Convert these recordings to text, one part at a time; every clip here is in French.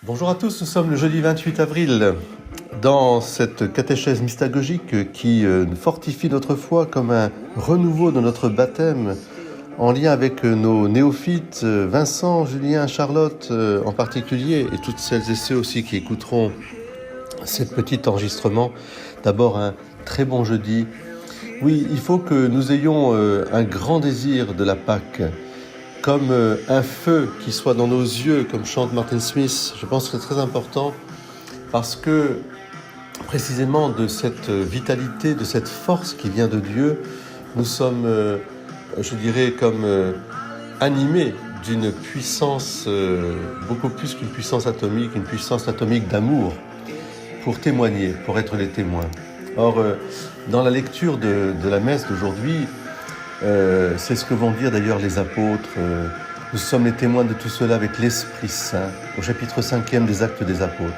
Bonjour à tous, nous sommes le jeudi 28 avril dans cette catéchèse mystagogique qui fortifie notre foi comme un renouveau de notre baptême en lien avec nos néophytes, Vincent, Julien, Charlotte en particulier, et toutes celles et ceux aussi qui écouteront cet petit enregistrement. D'abord un très bon jeudi. Oui, il faut que nous ayons un grand désir de la Pâque, comme un feu qui soit dans nos yeux, comme chante Martin Smith. Je pense que c'est très important parce que précisément de cette vitalité, de cette force qui vient de Dieu, nous sommes, je dirais, comme animés d'une puissance, beaucoup plus qu'une puissance atomique, une puissance atomique d'amour pour témoigner, pour être les témoins. Or, dans la lecture de la messe d'aujourd'hui, c'est ce que vont dire d'ailleurs les apôtres. Nous sommes les témoins de tout cela avec l'Esprit Saint, au chapitre 5e des Actes des Apôtres.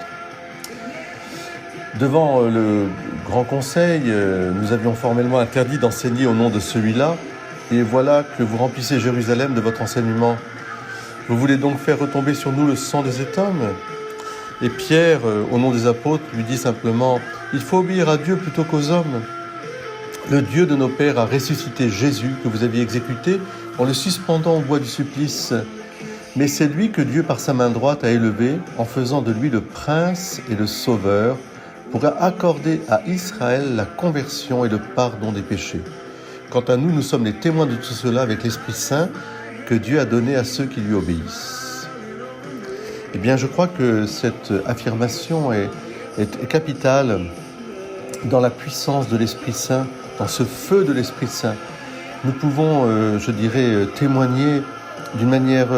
Devant le Grand Conseil, nous avions formellement interdit d'enseigner au nom de celui-là, et voilà que vous remplissez Jérusalem de votre enseignement. Vous voulez donc faire retomber sur nous le sang des hommes ? Et Pierre, au nom des apôtres, lui dit simplement « Il faut obéir à Dieu plutôt qu'aux hommes ». Le Dieu de nos pères a ressuscité Jésus que vous aviez exécuté en le suspendant au bois du supplice. Mais c'est lui que Dieu par sa main droite a élevé en faisant de lui le prince et le sauveur pour accorder à Israël la conversion et le pardon des péchés. Quant à nous, nous sommes les témoins de tout cela avec l'Esprit Saint que Dieu a donné à ceux qui lui obéissent. Eh bien, je crois que cette affirmation est capitale dans la puissance de l'Esprit Saint, dans ce feu de l'Esprit Saint. Nous pouvons, je dirais, témoigner d'une manière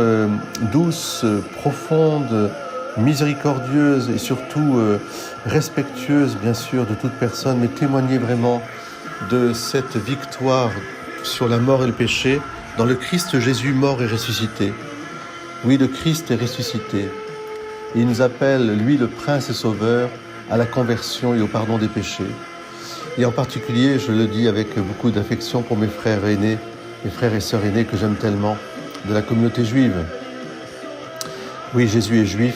douce, profonde, miséricordieuse et surtout respectueuse, bien sûr, de toute personne, mais témoigner vraiment de cette victoire sur la mort et le péché dans le Christ Jésus mort et ressuscité. Oui, le Christ est ressuscité. Il nous appelle, lui, le Prince et Sauveur, à la conversion et au pardon des péchés. Et en particulier, je le dis avec beaucoup d'affection pour mes frères aînés, mes frères et sœurs aînés que j'aime tellement, de la communauté juive. Oui, Jésus est juif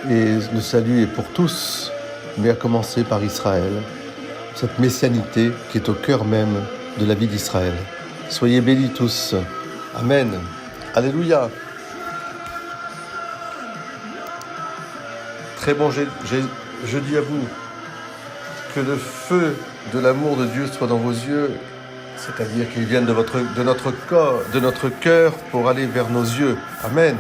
et le salut est pour tous, mais à commencer par Israël, cette messianité qui est au cœur même de la vie d'Israël. Soyez bénis tous. Amen. Alléluia. Très bon jeudi à vous. Que le feu de l'amour de Dieu soit dans vos yeux, c'est-à-dire qu'il vienne de notre corps, de notre cœur pour aller vers nos yeux. Amen.